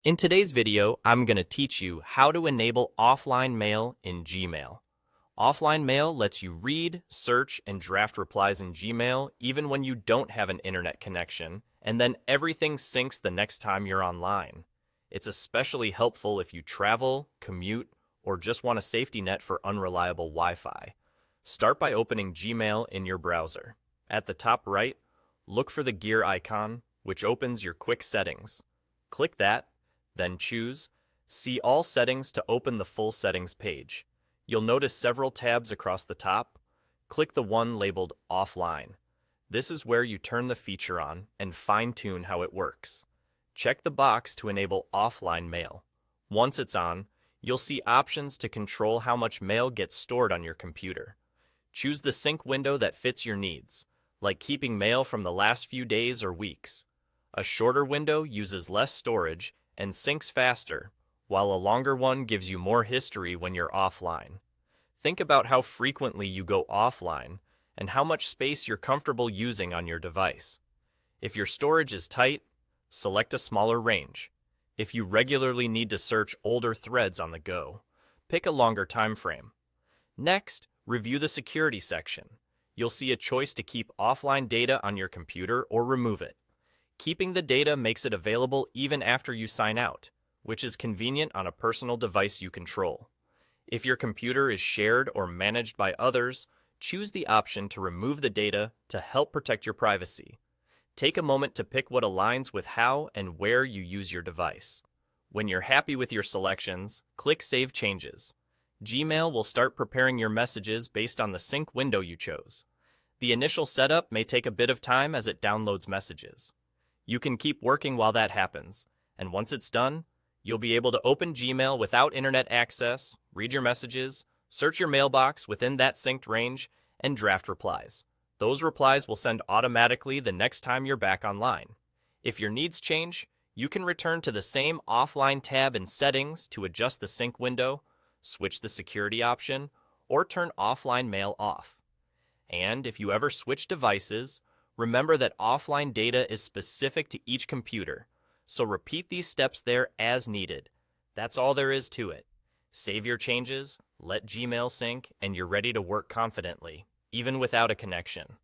In today's video, I'm going to teach you how to enable offline mail in Gmail. Offline mail lets you read, search, and draft replies in Gmail even when you don't have an internet connection, and then everything syncs the next time you're online. It's especially helpful if you travel, commute, or just want a safety net for unreliable Wi-Fi. Start by opening Gmail in your browser. At the top right, look for the gear icon, which opens your quick settings. Click that, then choose See All Settings to open the full settings page. You'll notice several tabs across the top. Click the one labeled Offline. This is where you turn the feature on and fine-tune how it works. Check the box to enable offline mail. Once it's on, you'll see options to control how much mail gets stored on your computer. Choose the sync window that fits your needs, like keeping mail from the last few days or weeks. A shorter window uses less storage and syncs faster, while a longer one gives you more history when you're offline. Think about how frequently you go offline and how much space you're comfortable using on your device. If your storage is tight, select a smaller range. If you regularly need to search older threads on the go, pick a longer time frame. Next, review the security section. You'll see a choice to keep offline data on your computer or remove it. Keeping the data makes it available even after you sign out, which is convenient on a personal device you control. If your computer is shared or managed by others, choose the option to remove the data to help protect your privacy. Take a moment to pick what aligns with how and where you use your device. When you're happy with your selections, click Save Changes. Gmail will start preparing your messages based on the sync window you chose. The initial setup may take a bit of time as it downloads messages. You can keep working while that happens, and once it's done, you'll be able to open Gmail without internet access, read your messages, search your mailbox within that synced range, and draft replies. Those replies will send automatically the next time you're back online. If your needs change, you can return to the same offline tab in Settings to adjust the sync window, switch the security option, or turn offline mail off. And if you ever switch devices, remember that offline data is specific to each computer, so repeat these steps there as needed. That's all there is to it. Save your changes, let Gmail sync, and you're ready to work confidently, even without a connection.